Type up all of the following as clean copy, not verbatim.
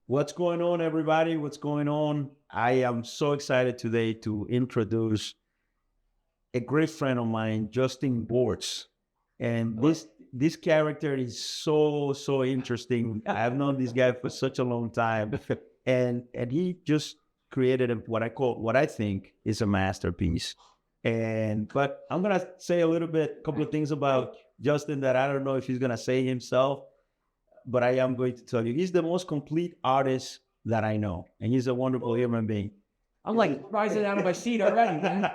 What's going on, everybody? What's going on? I am so excited today to introduce a great friend of mine, Justin Bortz. And this character is so interesting. I've known this guy for such a long time, and he just created what I think is a masterpiece. But I'm gonna say a couple of things about Justin that I don't know if he's gonna say himself, but I am going to tell you, he's the most complete artist that I know, and he's a wonderful human being. I'm like rising out of my seat already, man.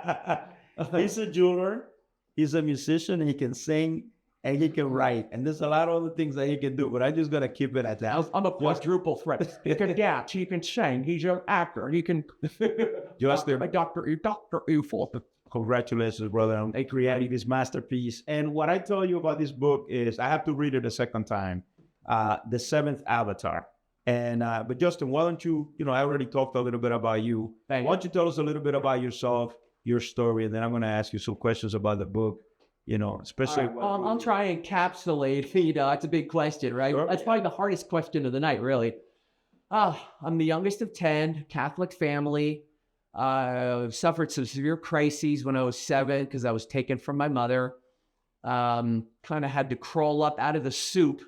He's a jeweler, he's a musician, he can sing, and he can write. And there's a lot of other things that he can do, but I'm just going to keep it at that. I'm a quadruple threat. He can dance, he can sing, he's an actor, he can... Justin, my doctor, you fall. Congratulations, brother, on creating this masterpiece. And what I tell you about this book is, I have to read it a second time, The Seventh Avatar. And but Justin, why don't you, I already talked a little bit about you. Why don't you tell us a little bit about yourself, your story, and then I'm going to ask you some questions about the book, especially... Right. I'll try and encapsulate, it's a big question, right? Sure. That's probably the hardest question of the night, really. I'm the youngest of 10, Catholic family. Suffered some severe crises when I was 7 because I was taken from my mother. Kind of had to crawl up out of the soup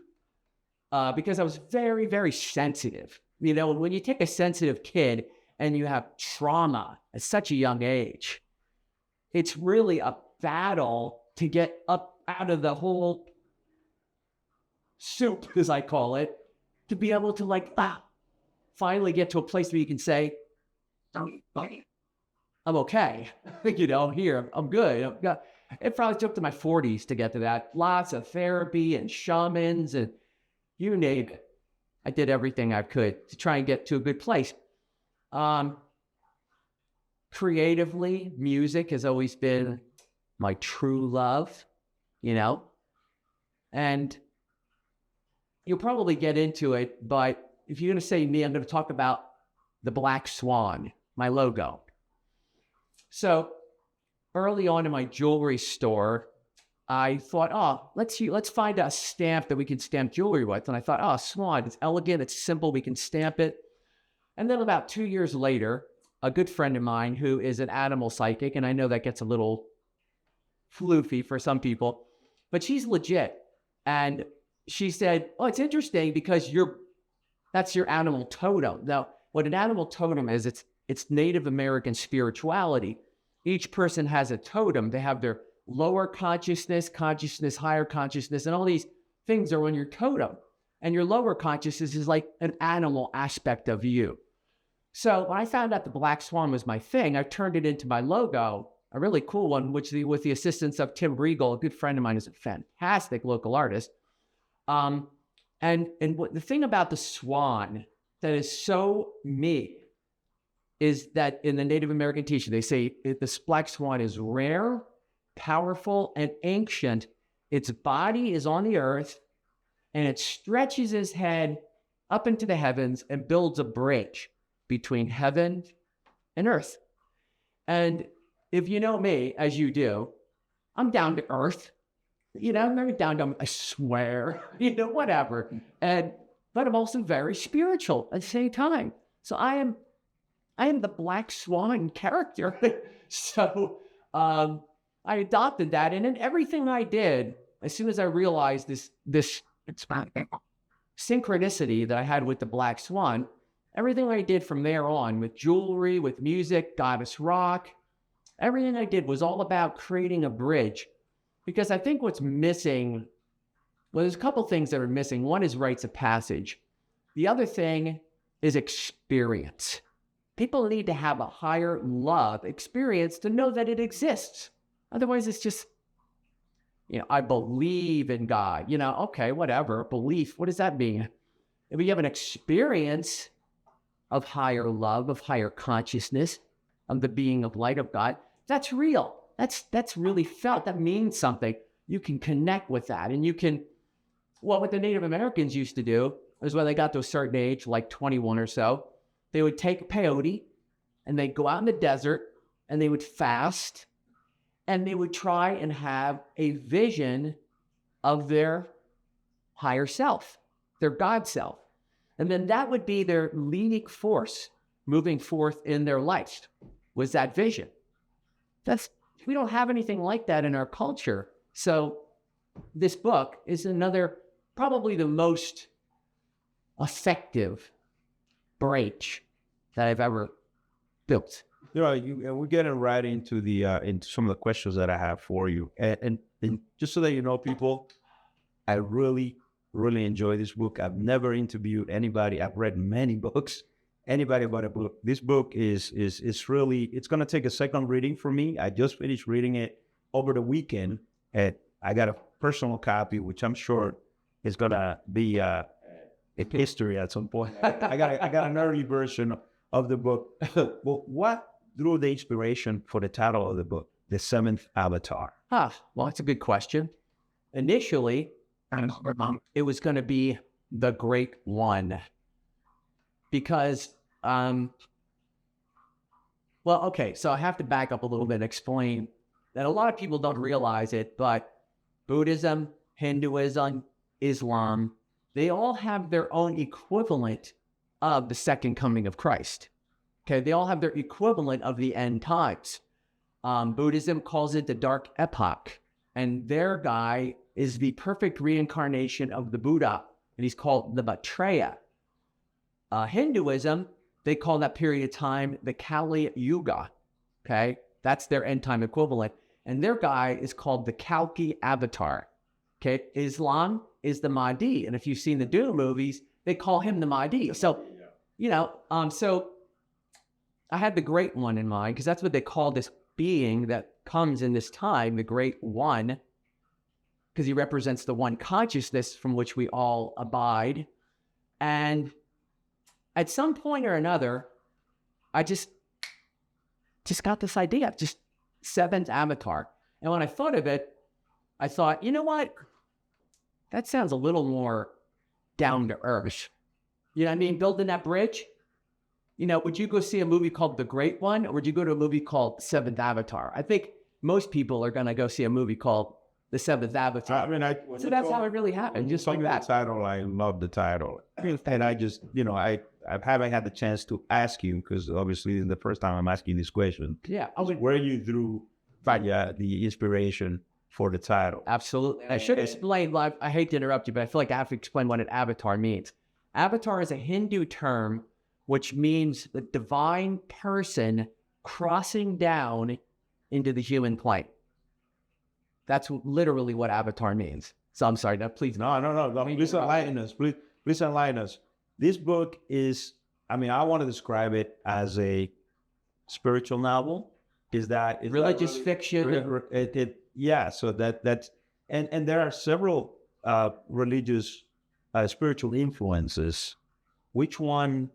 because I was very, very sensitive. When you take a sensitive kid and you have trauma at such a young age, it's really a battle to get up out of the whole soup, as I call it, to be able to finally get to a place where you can say, I'm okay. Here, I'm good. It probably took to my 40s to get to that. Lots of therapy and shamans and you name it. I did everything I could to try and get to a good place. Creatively, music has always been my true love, and you'll probably get into it, but if you're going to say me, I'm going to talk about the Black Swan, my logo. So early on in my jewelry store, I thought, let's find a stamp that we can stamp jewelry with. And I thought, swan, it's elegant, it's simple, we can stamp it. And then about 2 years later, a good friend of mine who is an animal psychic, and I know that gets a little floofy for some people, but she's legit. And she said, it's interesting because that's your animal totem. Now, what an animal totem is, it's Native American spirituality. Each person has a totem. They have their lower consciousness, higher consciousness, and all these things are on your totem. And your lower consciousness is like an animal aspect of you. So when I found out the Black Swan was my thing, I turned it into my logo, a really cool one, with the assistance of Tim Riegel, a good friend of mine who's a fantastic local artist. And the thing about the swan that is so me is that in the Native American teaching, they say this Black Swan is rare, powerful, and ancient. Its body is on the earth, and it stretches its head up into the heavens and builds a bridge between heaven and earth. And if you know me, as you do, I'm down to earth. I'm very down to, I swear, whatever. But I'm also very spiritual at the same time. So I am the Black Swan character. So I adopted that. And in everything I did, as soon as I realized this synchronicity that I had with the Black Swan, everything I did from there on, with jewelry, with music, goddess rock, everything I did was all about creating a bridge. Because I think what's missing, there's a couple things that are missing. One is rites of passage. The other thing is experience. People need to have a higher love experience to know that it exists. Otherwise, it's just, I believe in God. Okay, whatever. Belief, what does that mean? If you have an experience of higher love, of higher consciousness, of the being of light of God, that's real. That's really felt. That means something. You can connect with that. And you can, what the Native Americans used to do is when they got to a certain age, like 21 or so, they would take peyote and they'd go out in the desert and they would fast and they would try and have a vision of their higher self, their God self. And then that would be their leading force moving forth in their life, was that vision. We don't have anything like that in our culture. So this book is another, probably the most effective branch that I've ever built. We're getting right into into some of the questions that I have for you, and just so that you know, people, I really enjoy this book. I've never interviewed anybody. I've read many books. Anybody about a book. This book is really, it's going to take a second reading for me. I just finished reading it over the weekend, and I got a personal copy, which I'm sure is going to be a history at some point. I got an early version of the book. Well, what drew the inspiration for the title of the book, The Seventh Avatar? Well, that's a good question. Initially, it was going to be The Great One. Because, so I have to back up a little bit and explain that a lot of people don't realize it, but Buddhism, Hinduism, Islam, they all have their own equivalent of the second coming of Christ. Okay, they all have their equivalent of the end times. Buddhism calls it the dark epoch, and their guy is the perfect reincarnation of the Buddha, and he's called the Maitreya. Hinduism, they call that period of time the Kali Yuga. Okay, that's their end time equivalent, and their guy is called the Kalki Avatar. Okay, Islam is the Mahdi, and if you've seen the Dune movies, they call him the Mahdi. So, so I had the Great One in mind because that's what they call this being that comes in this time, the Great One, because he represents the one consciousness from which we all abide. And at some point or another, I just got this idea, just seventh avatar. And when I thought of it, I thought, you know what? That sounds a little more down to earth. You know what I mean? Building that bridge. Would you go see a movie called The Great One, or would you go to a movie called Seventh Avatar? I think most people are going to go see a movie called The Seventh Avatar. So that's how it really happened, just like that. The title, I love the title. And I just, I haven't had the chance to ask you, because obviously this is the first time I'm asking this question. Yeah. Where you drew the inspiration for the title. Absolutely. And I should explain, I hate to interrupt you, but I feel like I have to explain what an avatar means. Avatar is a Hindu term which means the divine person crossing down into the human plane. That's literally what avatar means. So I'm sorry, please. No. Please enlighten us. Please enlighten us. This book is, I want to describe it as a spiritual novel. Is that religious fiction? Yeah. So that's and there are several religious spiritual influences. Which one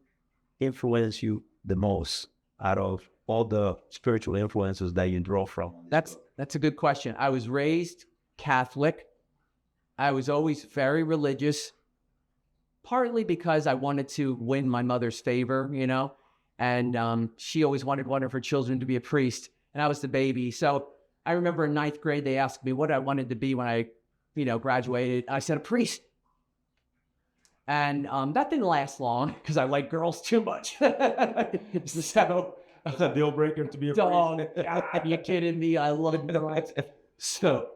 influenced you the most out of all the spiritual influences that you draw from? That's a good question. I was raised Catholic. I was always very religious, partly because I wanted to win my mother's favor, and she always wanted one of her children to be a priest, and I was the baby. So I remember in 9th grade, they asked me what I wanted to be when I, graduated. I said a priest. And that didn't last long because I like girls too much. So that's a deal breaker to be a priest. Are you kidding me? I love girls. So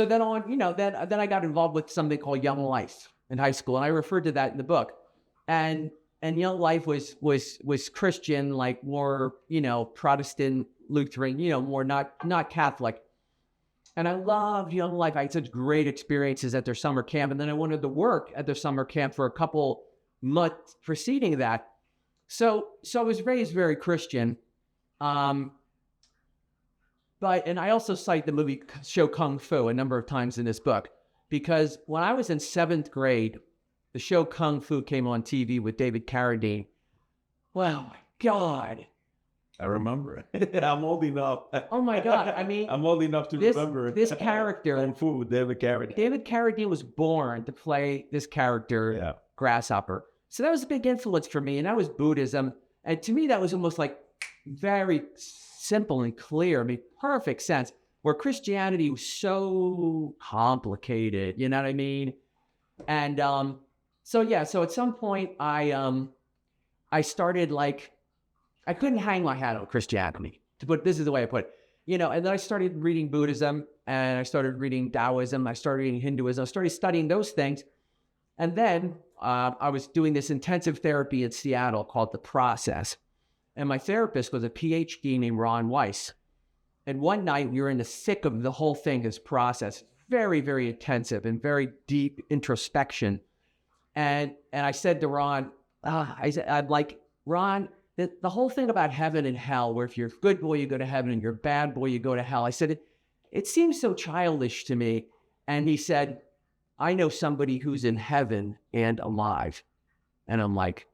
then on, then I got involved with something called Young Life in high school, and I referred to that in the book. And Young Life was Christian, like more, Protestant, Lutheran, more not Catholic. And I loved Young Life. I had such great experiences at their summer camp. And then I wanted to work at their summer camp for a couple months preceding that. So I was raised very Christian. And I also cite the show Kung Fu a number of times in this book, because when I was in 7th grade, the show Kung Fu came on TV with David Carradine. Well, my God. I remember it. I'm old enough. Oh my God. I'm old enough to remember this character. Kung Fu with David Carradine. David Carradine was born to play this character, Grasshopper. So that was a big influence for me. And that was Buddhism. And to me, that was almost like very simple and clear. Perfect sense. Where Christianity was so complicated. You know what I mean? And So at some point I started like, I couldn't hang my hat on Christianity, this is the way I put it, and then I started reading Buddhism, and I started reading Taoism, I started reading Hinduism, I started studying those things. And then I was doing this intensive therapy in Seattle called The Process. And my therapist was a PhD named Ron Weiss. And one night we were in the thick of the whole thing, this process, very, very intensive and very deep introspection. And I said to Ron, I'm like, Ron, the whole thing about heaven and hell, where if you're a good boy, you go to heaven, and you're a bad boy, you go to hell. I said, it seems so childish to me. And he said, I know somebody who's in heaven and alive. And I'm like,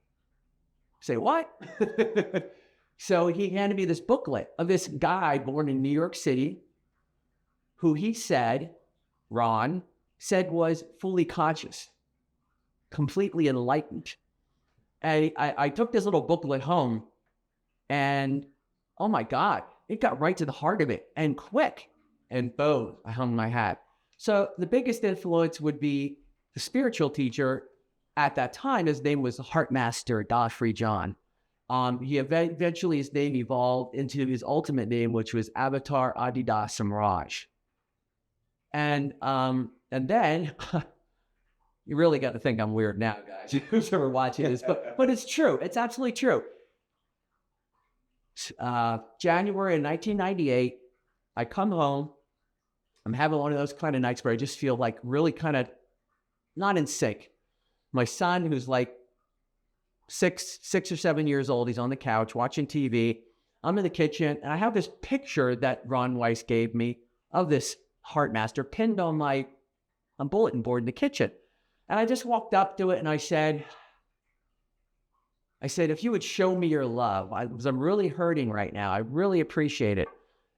say what? So he handed me this booklet of this guy born in New York City, who he said, Ron, said was fully conscious, completely enlightened. And I took this little booklet home, and oh my God, it got right to the heart of it, and quick. And boom, I hung my hat. So the biggest influence would be the spiritual teacher at that time. His name was Heart Master Godfrey John. He eventually, his name evolved into his ultimate name, which was Avatar Adidas Samraj. And then you really got to think I'm weird now, guys, who's ever watching this, but it's true. It's absolutely true. January of 1998, I come home. I'm having one of those kind of nights where I just feel like really kind of not in sync. My son, who's like six or 7 years old, he's on the couch watching TV. I'm in the kitchen, and I have this picture that Ron Weiss gave me of this Heart Master pinned on my bulletin board in the kitchen. And I just walked up to it, and I said, if you would show me your love, because I'm really hurting right now. I really appreciate it.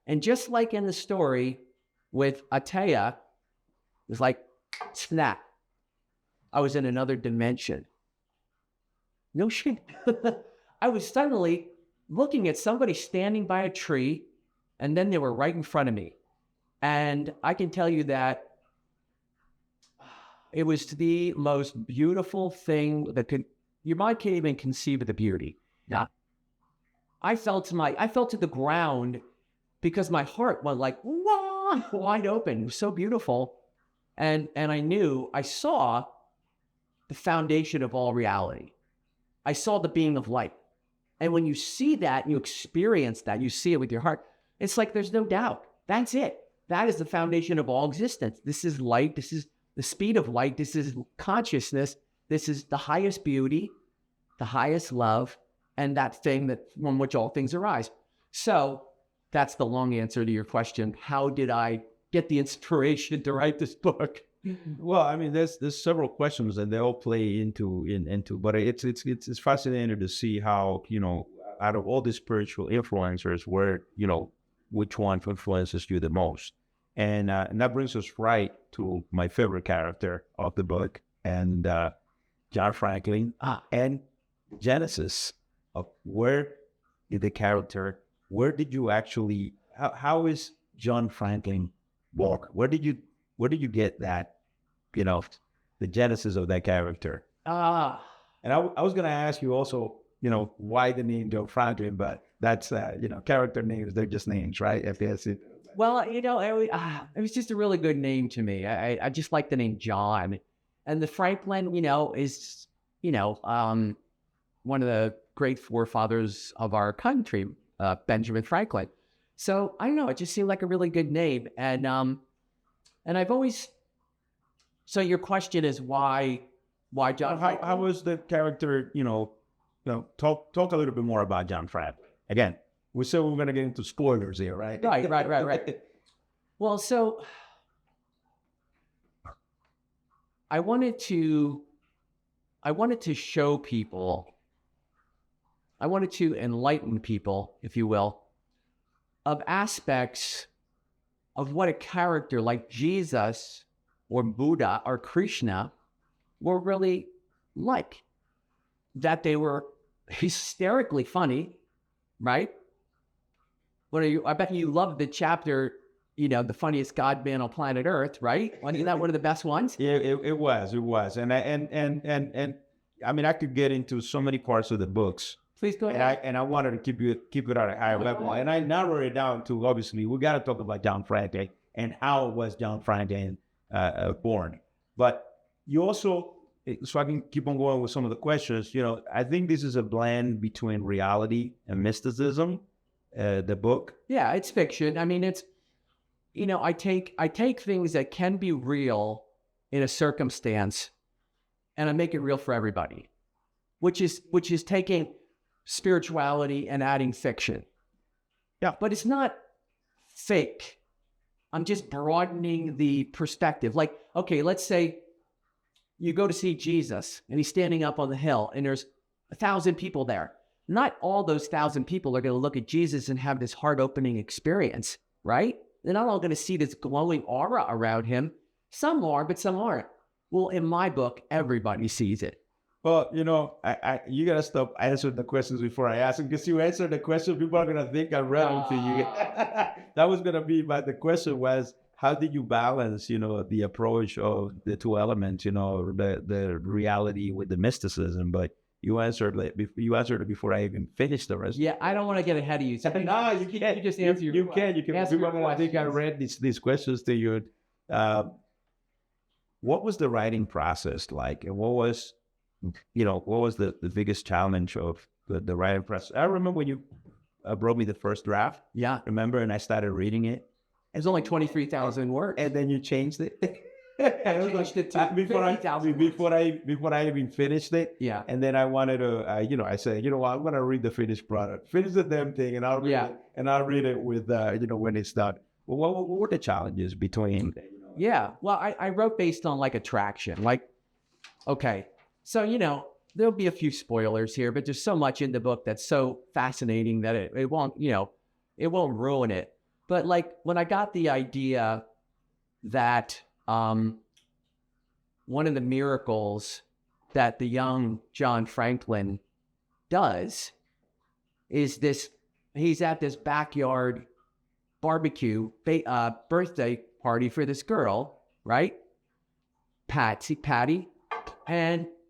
And just like in the story with Atea, it was like, snap. I was in another dimension. No shit. I was suddenly looking at somebody standing by a tree, and then they were right in front of me. And I can tell you that it was the most beautiful thing that your mind can't even conceive of the beauty. Yeah. I fell to the ground because my heart went like, wah, wide open. It was so beautiful. And I saw the foundation of all reality. I saw the being of light. And when you see that, you experience that, you see it with your heart, it's like there's no doubt. That's it. That is the foundation of all existence. This is light. This is the speed of light. This is consciousness. This is the highest beauty, the highest love, and that thing that from which all things arise. So that's the long answer to your question. How did I get the inspiration to write this book? Well, I mean, there's several questions and they all play into, but it's fascinating to see how, out of all the spiritual influencers, where, which one influences you the most. And that brings us right to my favorite character of the book, and John Franklin, and Genesis of where did you actually, how is John Franklin born? Where did you get that, the genesis of that character? And I was going to ask you also, why the name John Franklin, but that's, character names, they're just names, right? Well, it was just a really good name to me. I just like the name John. And the Franklin, is, one of the great forefathers of our country, Benjamin Franklin. So I don't know, it just seemed like a really good name. And I've always, so your question is why John Franklin? How was the character, talk a little bit more about John Franklin. Again, we said we're going to get into spoilers here, right? Right. Well, so I wanted to show people, I wanted to enlighten people, if you will, of aspects of what a character like Jesus or Buddha or Krishna were really like. That they were hysterically funny, right? I bet you loved the chapter the funniest God man on planet Earth, right? Wasn't that one of the best ones? Yeah, it was, and I mean, I could get into so many parts of the books. Please go And ahead. I wanted to keep it at a higher level, and I narrowed it down to, obviously we got to talk about John Franklin and how was John Franklin born. But you also, so I can keep on going with some of the questions. I think this is a blend between reality and mysticism. The book. Yeah, it's fiction. I mean, it's I take things that can be real in a circumstance, and I make it real for everybody, which is taking spirituality and adding fiction. Yeah. But it's not fake. I'm just broadening the perspective. Like, okay, let's say you go to see Jesus and he's standing up on the hill and there's 1,000 people there. Not all those 1,000 people are going to look at Jesus and have this heart-opening experience, right? They're not all going to see this glowing aura around him. Some are, but some aren't. Well, in my book, everybody sees it. Well, you gotta stop answering the questions before I ask them, because you answer the question, people are gonna think I read them to you. That was gonna be, but the question was, how did you balance, the approach of the two elements, the reality with the mysticism? But you answered it before I even finished the rest. Yeah, I don't want to get ahead of you. So No, you can't. You just answer your You can. Answer People your are gonna think I questions. read these questions to you. What was the writing process like, and what was the biggest challenge of the writing process? I remember when you brought me the first draft. Yeah. Remember, and I started reading it, It's only 23,000 words. and then you changed it. Changed it to 50,000 before I even finished it. Yeah. And then I wanted to, I said, I'm gonna read the finished product, finish the damn thing, and I'll read it with, when it's done. Well, what were the challenges between? Yeah. Well, I wrote based on like attraction. Like, okay, so, there'll be a few spoilers here, but there's so much in the book that's so fascinating that it won't, it won't ruin it. But like when I got the idea that one of the miracles that the young John Franklin does is this, he's at this backyard barbecue birthday party for this girl, right? Patty.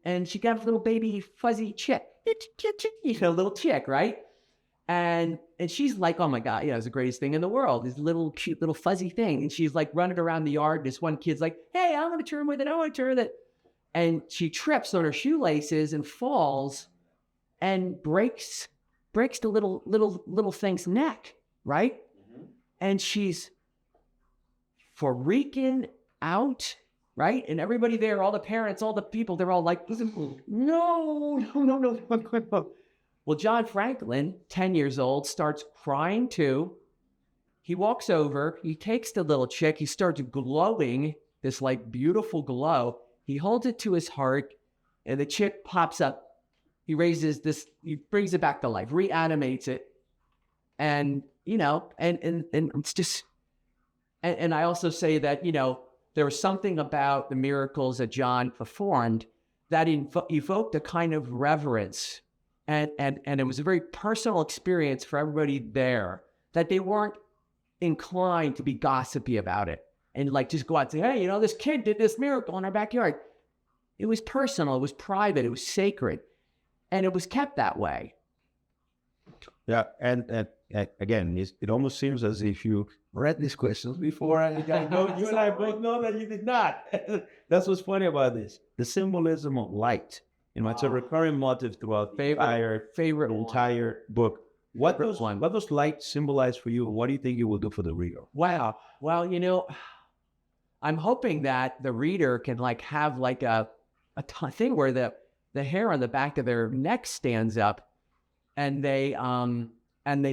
And she got a little baby fuzzy chick, a little chick, right? And she's like, oh my God, it's the greatest thing in the world, this little cute little fuzzy thing. And she's like running around the yard. This one kid's like, hey, I want to turn with it. I want to turn with it. And she trips on her shoelaces and falls and breaks the little thing's neck, right? Mm-hmm. And she's freaking out, right? And everybody there, all the parents, all the people, they're all like, no. Well, John Franklin, 10 years old, starts crying too. He walks over, he takes the little chick, he starts glowing, this like beautiful glow. He holds it to his heart, and the chick pops up. He he brings it back to life, reanimates it. And, and it's just, and I also say that, there was something about the miracles that John performed that evoked a kind of reverence. And it was a very personal experience for everybody there, that they weren't inclined to be gossipy about it and like just go out and say, hey, this kid did this miracle in our backyard. It was personal, it was private, it was sacred, and it was kept that way. Yeah, and again, it almost seems as if you read these questions before. You and I both know that you did not. That's what's funny about this. The symbolism of light. It's a recurring motif throughout the entire book. What does light symbolize for you? What do you think it will do for the reader? Wow. Well, I'm hoping that the reader can like have like a thing where the hair on the back of their neck stands up, and they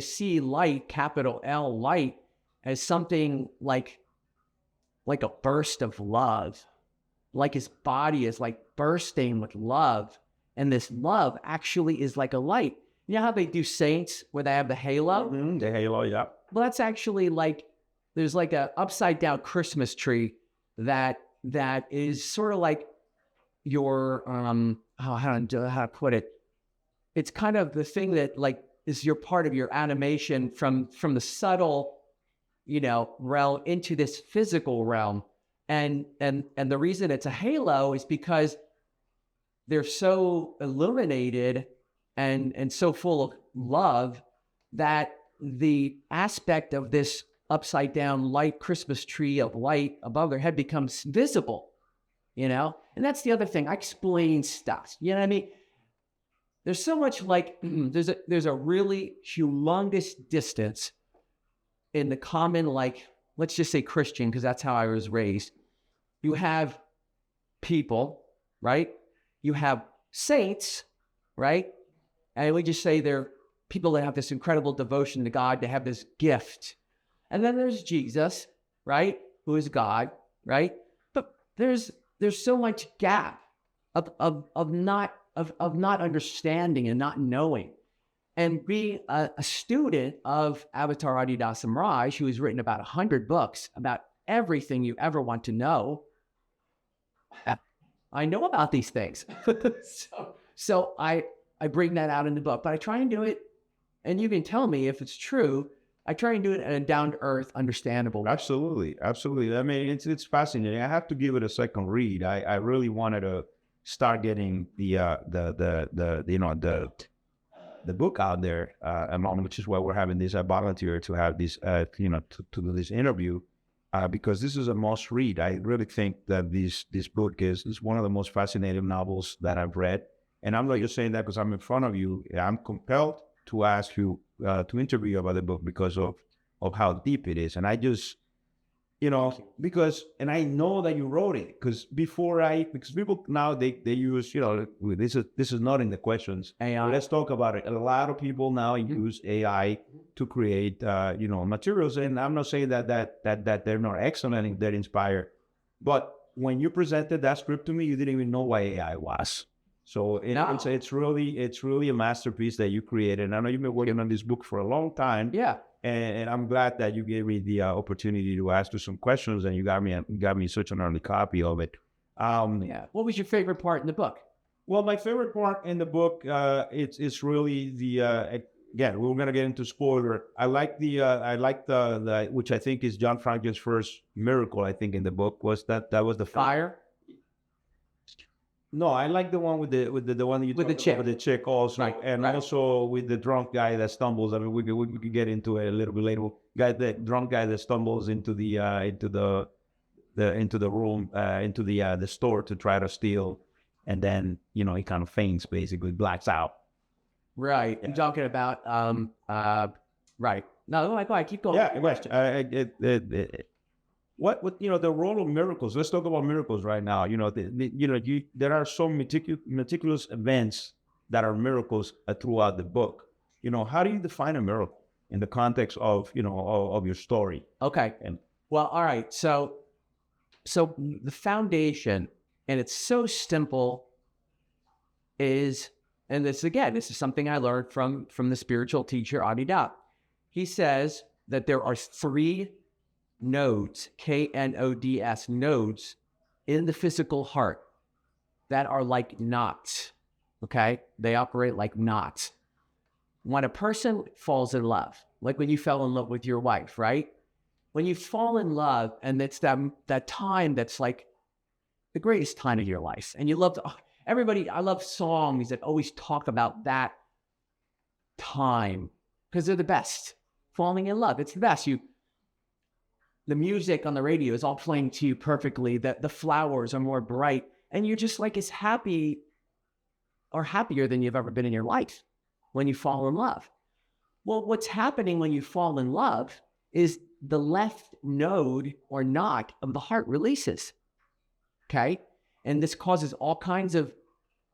see light, capital L, light, as something like a burst of love. Like his body is like bursting with love. And this love actually is like a light. You know how they do saints where they have the halo? Mm-hmm, the halo, yeah. Well, that's actually like, there's like a upside down Christmas tree that is sort of like your, how to put it? It's kind of the thing that like is your part of your animation from the subtle, realm into this physical realm. And the reason it's a halo is because they're so illuminated and so full of love that the aspect of this upside down light Christmas tree of light above their head becomes visible, and that's the other thing. I explain stuff, you know what I mean? There's so much there's a really humongous distance in the common, let's just say Christian, because that's how I was raised. You have people, right? You have saints, right? And we just say they're people that have this incredible devotion to God, to have this gift. And then there's Jesus, right? Who is God, right? But there's so much gap of not understanding and not knowing. And being a student of Avatar Adidas Samraj, who has written about 100 books about everything you ever want to know, I know about these things. so I bring that out in the book, but I try and do it, and you can tell me if it's true. I try and do it in a down-to-earth, understandable way. Absolutely. I mean, it's fascinating. I have to give it a second read. I really wanted to start getting the book out there, which is why we're having this. I volunteer to have this, to do this interview, because this is a must read. I really think that this book is one of the most fascinating novels that I've read. And I'm not just saying that because I'm in front of you. I'm compelled to ask you to interview you about the book because of how deep it is. And I just, because I know that you wrote it because because people now they use, this is not in the questions. AI. Let's talk about it. A lot of people now use AI to create, materials. And I'm not saying that they're not excellent and they're inspired. But when you presented that script to me, you didn't even know what AI was. So it's really a masterpiece that you created. And I know you've been working on this book for a long time. Yeah. And I'm glad that you gave me the opportunity to ask you some questions, and you got me such an early copy of it. Yeah. What was your favorite part in the book? Well, my favorite part in the book, it's really the again, we're gonna get into spoiler. I like the which I think is John Franklin's first miracle. I think in the book was that was the fire. No, I like the one with the one that you with the chick. With the chick also, right, and right. Also with the drunk guy that stumbles. I mean, we could get into it a little bit later. The drunk guy that stumbles into the room, into the store to try to steal, and then he kind of faints, basically blacks out. Right. I'm talking about right. No, go ahead, keep going. Yeah, question. What the role of miracles? Let's talk about miracles right now. There are so meticulous events that are miracles throughout the book. How do you define a miracle in the context of of your story? Okay. Well, all right. So the foundation, and it's so simple, is, and this is something I learned from the spiritual teacher Adidas. He says that there are 3 nodes, KNODS, nodes in the physical heart that are like knots, okay? They operate like knots. When a person falls in love, like when you fell in love with your wife, right? When you fall in love, and it's that time that's like the greatest time of your life, and you love I love songs that always talk about that time because they're the best. Falling in love, it's the best. The music on the radio is all playing to you perfectly. The flowers are more bright, and you're just like as happy or happier than you've ever been in your life when you fall in love. Well, what's happening when you fall in love is the left node or knot of the heart releases. Okay, and this causes all kinds of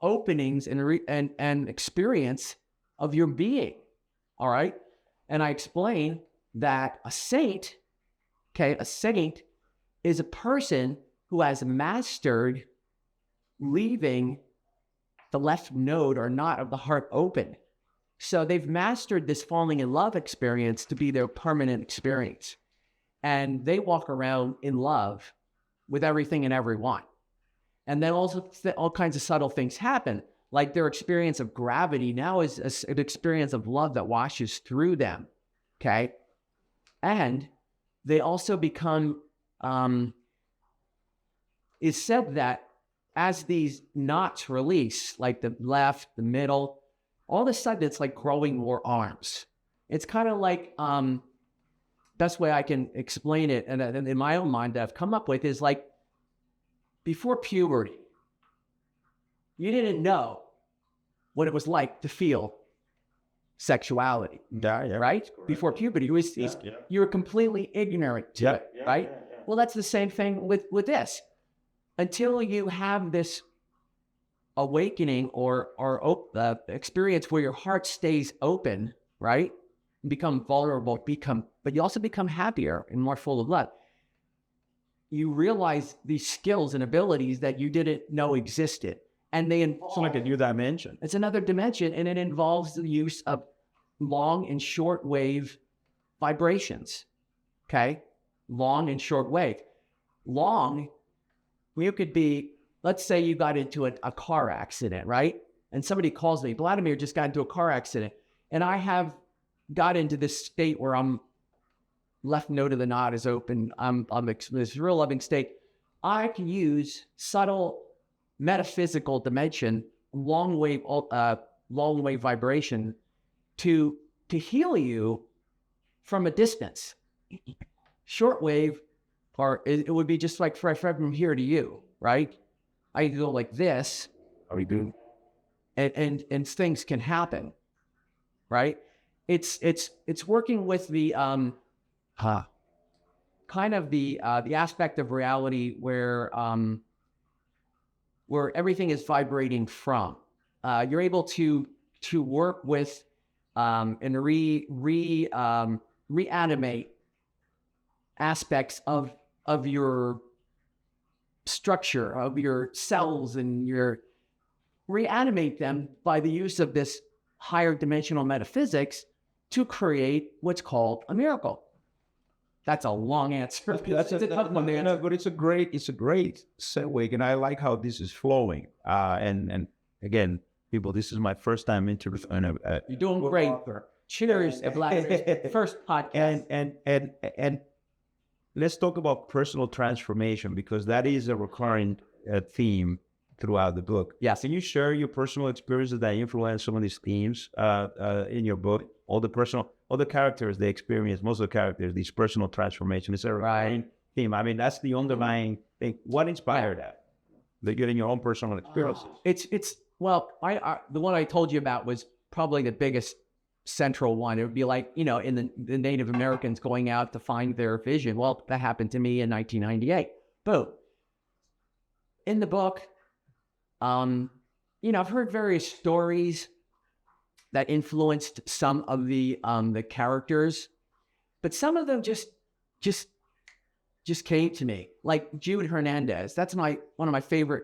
openings and experience of your being. All right, and I explain that a saint is a person who has mastered leaving the left node or knot of the heart open. So they've mastered this falling in love experience to be their permanent experience. And they walk around in love with everything and everyone. And then also all kinds of subtle things happen, like their experience of gravity now is an experience of love that washes through them, okay? And they also become, it's said that as these knots release, like the left, the middle, all of a sudden it's like growing more arms. It's kind of like, best way I can explain it, and in my own mind that I've come up with is like, before puberty, you didn't know what it was like to feel sexuality, right? Before puberty, you were completely ignorant to it, right? Well, that's the same thing with this. Until you have this awakening or experience where your heart stays open, right? Become vulnerable, but you also become happier and more full of love. You realize these skills and abilities that you didn't know existed. And they involve... It's like a new dimension. It's another dimension, and it involves the use of long and short wave vibrations, okay? Long and short wave. Long, you could be, let's say you got into a car accident, right? And somebody calls me, Bladimir just got into a car accident, and I have got into this state where I'm left node of the knot is open. I'm this real loving state. I can use subtle metaphysical dimension, long wave vibration to heal you from a distance. Short wave, or it would be just like from here to you, right? I can go like this, and things can happen, right? It's working with the kind of the aspect of reality where everything is vibrating from. You're able to work with and reanimate aspects of your structure, of your cells, and reanimate them by the use of this higher dimensional metaphysics to create what's called a miracle. That's a long answer. That's a tough one. No, but it's a great segue, and I like how this is flowing. And again, people, this is my first time interviewing. You're doing great. Author. Cheers, Black first podcast. And let's talk about personal transformation, because that is a recurring theme throughout the book. Yes. Can you share your personal experiences that influence some of these themes in your book? All the characters they experience, most of the characters, these personal transformation is a recurring theme. I mean, that's the underlying thing. What inspired that? That you're in your own personal experiences. Well, the one I told you about was probably the biggest central one. It would be like, in the Native Americans going out to find their vision. Well, that happened to me in 1998. Boom. In the book, I've heard various stories that influenced some of the characters, but some of them just came to me. Like Jude Hernandez, that's one of my favorite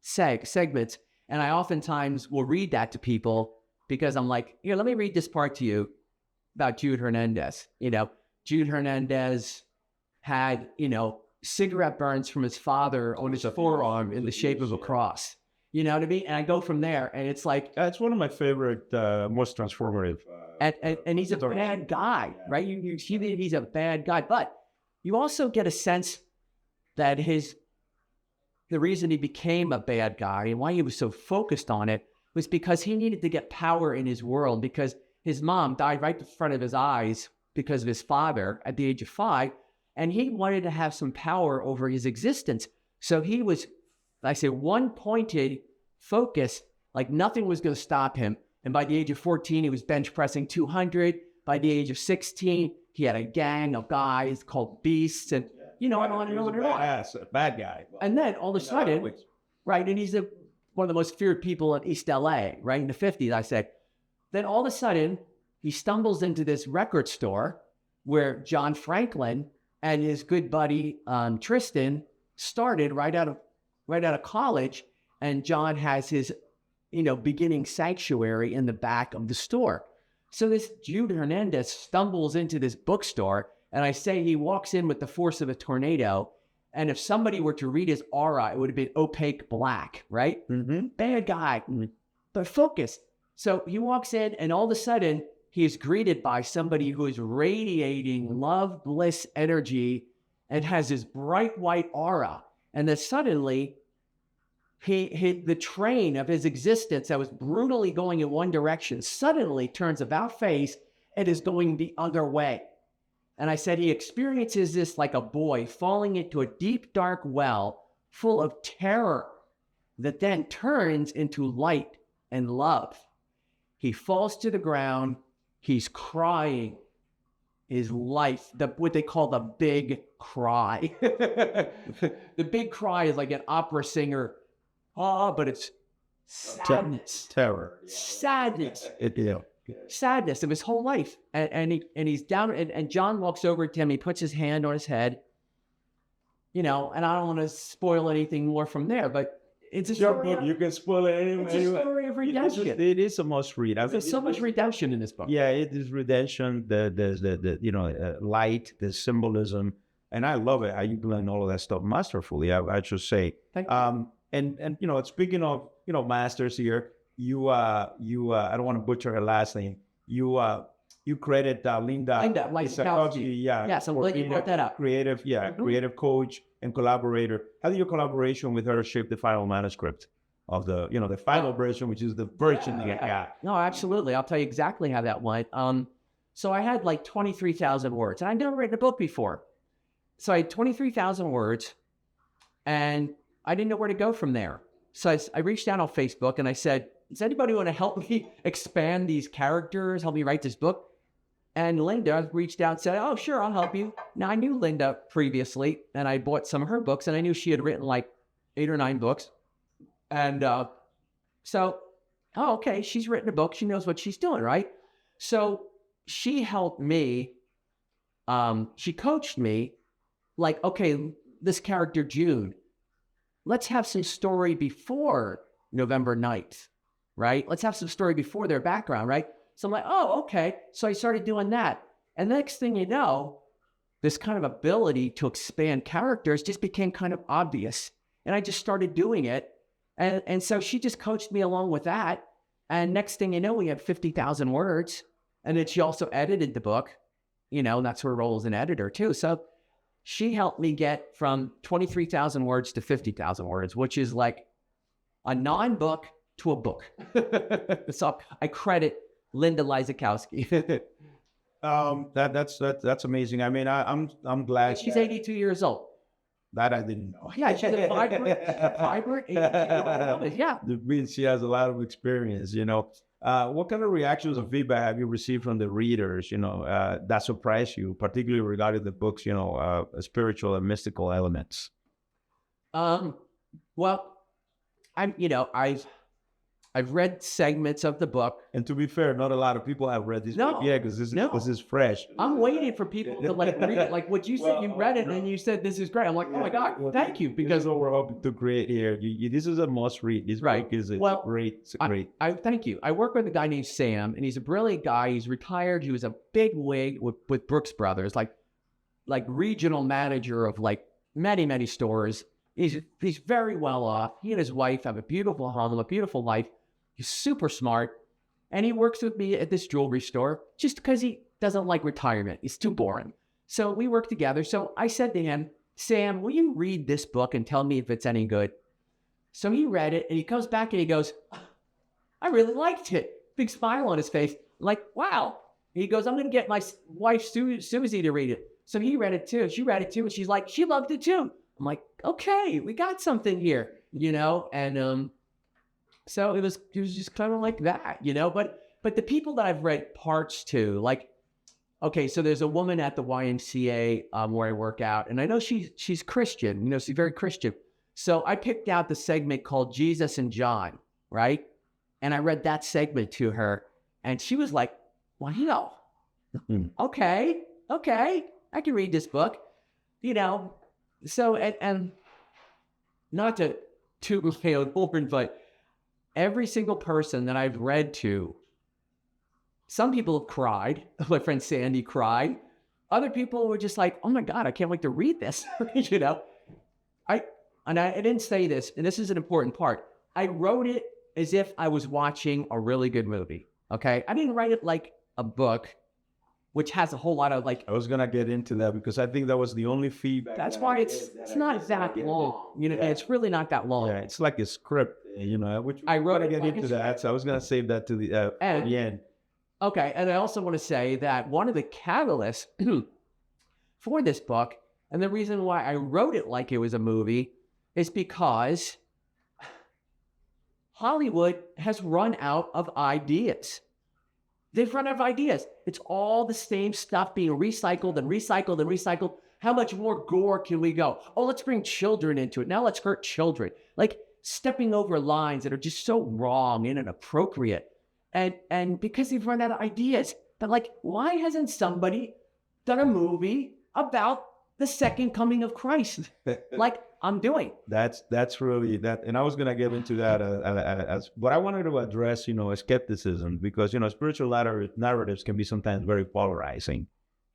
segments, and I oftentimes will read that to people because I'm like, here, let me read this part to you about Jude Hernandez. Jude Hernandez had cigarette burns from his father on his forearm in the shape of a cross. You know what I mean? And I go from there, and it's like... It's one of my favorite, most transformative... And he's a bad guy, right? You see that he's a bad guy, but you also get a sense that the reason he became a bad guy and why he was so focused on it was because he needed to get power in his world, because his mom died right in front of his eyes because of his father at the age of 5, and he wanted to have some power over his existence. So he was... I say one-pointed focus, like nothing was going to stop him. And by the age of 14, he was bench pressing 200. By the age of 16, he had a gang of guys called Beasts, and I don't want to know what it was. A bad guy. And then all of a sudden, right, and he's one of the most feared people in East LA, right, in the 50s, I said. Then all of a sudden, he stumbles into this record store where John Franklin and his good buddy Tristan started right out of college, and John has his, beginning sanctuary in the back of the store. So this Jude Hernandez stumbles into this bookstore, and I say he walks in with the force of a tornado, and if somebody were to read his aura, it would have been opaque black, right? Mm-hmm. Bad guy, but focused. So he walks in, and all of a sudden, he is greeted by somebody who is radiating love, bliss, energy, and has this bright white aura. And then suddenly, the train of his existence that was brutally going in one direction suddenly turns about face and is going the other way. And I said he experiences this like a boy falling into a deep, dark well full of terror that then turns into light and love. He falls to the ground. He's crying his life, what they call the big cry. The big cry is like an opera singer. But it's sadness. Terror. Sadness. Sadness of his whole life. And he's down, and John walks over to him. He puts his hand on his head. And I don't want to spoil anything more from there, but it's a story. You can spoil it anyway. It's a story of redemption. It is a must read. There's so much redemption in this book. Yeah, it is redemption. The light, the symbolism, and I love it. How you blend all of that stuff masterfully. I should say. Thank you. And speaking of masters here, you I don't want to butcher her last name. You credit Linda Lysakowski. Yeah, so I'm glad you brought that up. Creative coach and collaborator. How did your collaboration with her shape the final manuscript of the final version, which is the version that you got? No, absolutely. I'll tell you exactly how that went. So I had like 23,000 words, and I'd never written a book before. So I had 23,000 words, and I didn't know where to go from there. So I reached out on Facebook and I said, does anybody want to help me expand these characters, help me write this book? And Linda reached out and said, oh, sure, I'll help you. Now, I knew Linda previously, and I bought some of her books, and I knew she had written like 8 or 9 books. And okay, she's written a book. She knows what she's doing, right? So she helped me. She coached me like, okay, this character, June, let's have some story before November 9th, right? Let's have some story before their background, right? So I'm like, oh, okay. So I started doing that. And the next thing you know, this kind of ability to expand characters just became kind of obvious. And I just started doing it. And so she just coached me along with that. And next thing you know, we had 50,000 words. And then she also edited the book, and that's her role as an editor too. So she helped me get from 23,000 words to 50,000 words, which is like a non-book to a book. So I credit Linda Lysakowski. That's amazing. I mean, I'm glad she's 82 years old. That I didn't know. Yeah, she's a vibrant 82-year-old woman. Yeah. It means she has a lot of experience, What kind of reactions or feedback have you received from the readers, that surprised you, particularly regarding the book's, spiritual and mystical elements? Well, I've read segments of the book. And to be fair, not a lot of people have read this book yet because this is fresh. I'm waiting for people to read it. Like what you said, you read it and you said, this is great. I'm like, oh my God, thank you. Because this is what we're hoping to create here. This is a must read. This book is great. I thank you. I work with a guy named Sam, and he's a brilliant guy. He's retired. He was a big wig with Brooks Brothers, like regional manager of like many, many stores. He's very well off. He and his wife have a beautiful home, a beautiful life. He's super smart, and he works with me at this jewelry store just because he doesn't like retirement. It's too boring. So we work together. So I said to him, Sam, will you read this book and tell me if it's any good? So he read it, and he comes back and he goes, I really liked it. Big smile on his face. I'm like, wow. He goes, I'm going to get my wife, Susie, to read it. So he read it too. She read it too, and she's like, she loved it too. I'm like, okay, we got something here, and so it was just kind of like that, but the people that I've read parts to, like, okay, so there's a woman at the YMCA where I work out, and I know she's Christian, she's very Christian. So I picked out the segment called Jesus and John, right? And I read that segment to her, and she was like, wow, okay, I can read this book, So, and not to toot my own horn, but every single person that I've read to, some people have cried. My friend Sandy cried. Other people were just like, oh my God, I can't wait to read this. I didn't say this, and this is an important part. I wrote it as if I was watching a really good movie. Okay. I didn't write it like a book which has a whole lot of like. I was gonna get into that because I think that was the only feedback. That's why it's not that long. You know, it's really not that long. Yeah, it's like a script, you know. Which I wrote to it get like into a that. So I was gonna save that to the end. Okay, and I also want to say that one of the catalysts for this book, and the reason why I wrote it like it was a movie, is because Hollywood has run out of ideas. They've run out of ideas. It's all the same stuff being recycled and recycled and recycled. How much more gore can we go? Oh, let's bring children into it. Now let's hurt children. Like stepping over lines that are just so wrong and inappropriate. And because they've run out of ideas. But like, why hasn't somebody done a movie about the second coming of Christ? Like I'm doing. That's really that, and I was gonna get into that as, but I wanted to address, you know, skepticism because, you know, spiritual narratives can be sometimes very polarizing,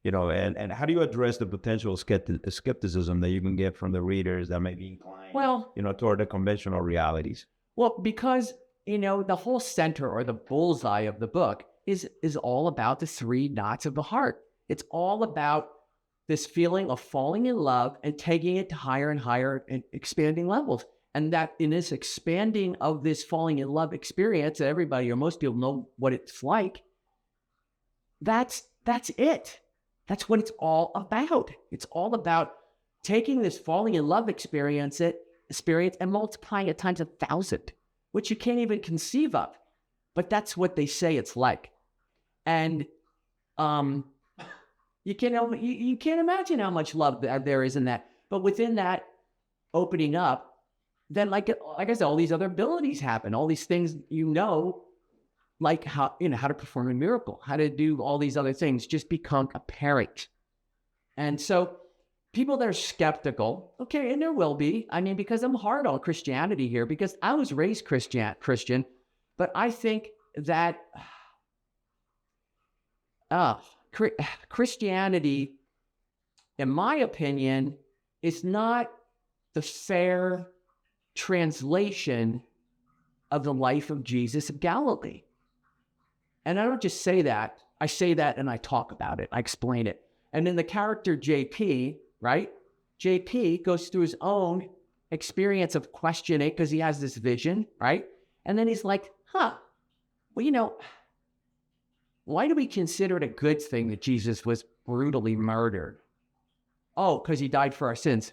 you know, and how do you address the potential skepticism that you can get from the readers that may be inclined, well, you know, toward the conventional realities? Well, because, you know, the whole center or the bullseye of the book is all about the three knots of the heart. It's all about this feeling of falling in love and taking it to higher and higher and expanding levels. And that in this expanding of this falling in love experience, everybody or most people know what it's like. That's it. That's what it's all about. It's all about taking this falling in love experience and multiplying it times 1,000, which you can't even conceive of. But that's what they say it's like. And you can't imagine how much love there is in that. But within that opening up, then like I said, all these other abilities happen. All these things, you know, like how to perform a miracle, how to do all these other things just become apparent. And so people that are skeptical, okay, and there will be, I mean, because I'm hard on Christianity here, because I was raised Christian, but I think that Christianity, in my opinion, is not the fair translation of the life of Jesus of Galilee. And I don't just say that. I say that and I talk about it. I explain it. And then the character JP, right? JP goes through his own experience of questioning because he has this vision, right? And then he's like, well, you know, why do we consider it a good thing that Jesus was brutally murdered? Oh, because he died for our sins.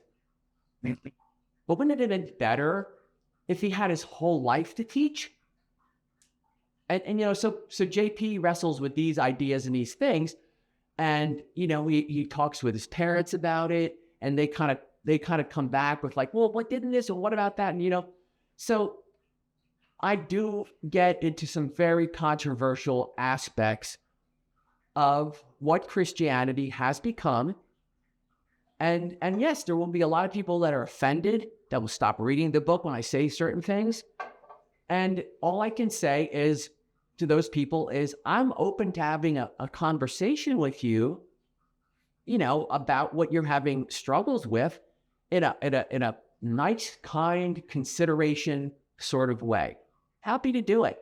But wouldn't it have been better if he had his whole life to teach? And you know, so JP wrestles with these ideas and these things, and you know, he talks with his parents about it, and they kind of come back with like, well, what didn't this, and what about that, and you know, so I do get into some very controversial aspects of what Christianity has become. And yes, there will be a lot of people that are offended, that will stop reading the book when I say certain things. And all I can say is to those people is I'm open to having a conversation with you, you know, about what you're having struggles with in a nice, kind consideration sort of way. Happy to do it.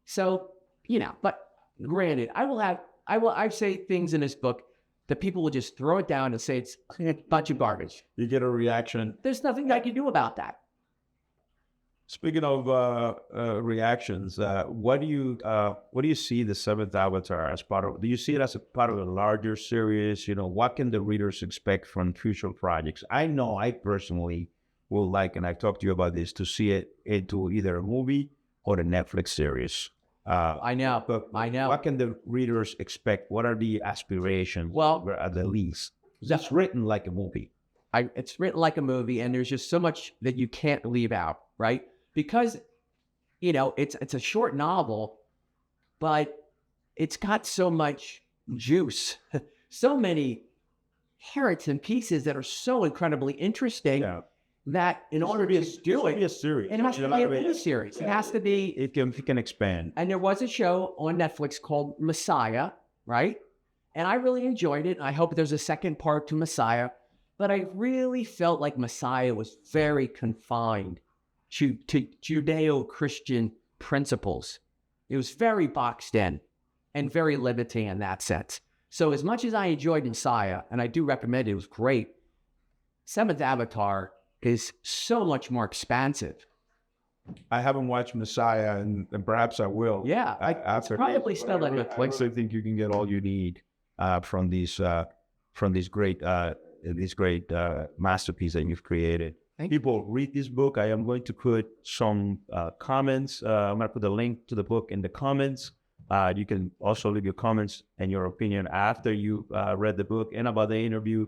So, you know, but granted, I say things in this book that people will just throw it down and say it's a bunch of garbage. You get a reaction. There's nothing I can do about that. Speaking of reactions, what do you see the Seventh Avatar as part of? Do you see it as a part of a larger series? You know, what can the readers expect from future projects? I know I personally will like, and I talked to you about this, to see it into either a movie or the Netflix series. I know. What can the readers expect? What are the aspirations? Well, at the least, it's written like a movie. It's written like a movie, and there's just so much that you can't leave out, right? Because, you know, it's a short novel, but it's got so much juice, so many parts and pieces that are so incredibly interesting. Yeah. That in order to do it, be a series. It has to be a series. It has to be. It can expand. And there was a show on Netflix called Messiah, right? And I really enjoyed it. I hope there's a second part to Messiah. But I really felt like Messiah was very confined to Judeo-Christian principles. It was very boxed in. and very limiting in that sense. So as much as I enjoyed Messiah, and I do recommend it, it was great, Seventh Avatar is so much more expansive. I haven't watched Messiah, and perhaps I will. Yeah, After probably still on Netflix. I think you can get all you need from these great masterpieces that you've created. People, read this book. I am going to put some comments. I'm going to put the link to the book in the comments. You can also leave your comments and your opinion after you read the book and about the interview.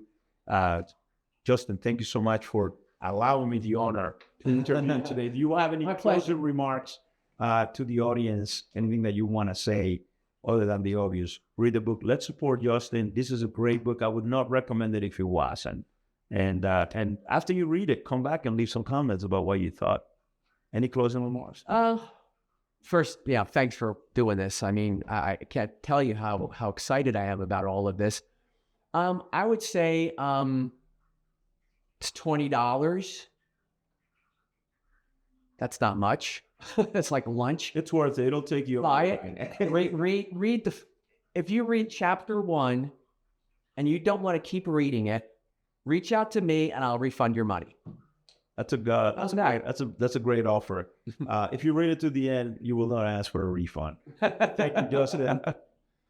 Justin, thank you so much for allowing me the honor to interview today. Do you have any closing remarks to the audience? Anything that you want to say other than the obvious? Read the book. Let's support Justin. This is a great book. I would not recommend it if it wasn't. And after you read it, come back and leave some comments about what you thought. Any closing remarks? First, yeah, thanks for doing this. I mean, I can't tell you how excited I am about all of this. I would say it's $20. That's not much. It's like lunch. It's worth it. It'll take you. Buy it. Read if you read chapter 1 and you don't want to keep reading it, reach out to me and I'll refund your money. That's a great offer. If you read it to the end, you will not ask for a refund. Thank you, Justin.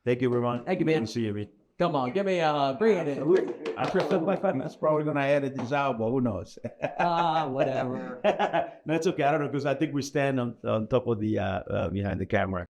Thank you, everyone. Thank you, man. Good to see you, man. Come on, give me bring it in. That's probably gonna edit this out, but who knows? Whatever. No, it's okay. I don't know, because I think we stand on top of the behind the camera.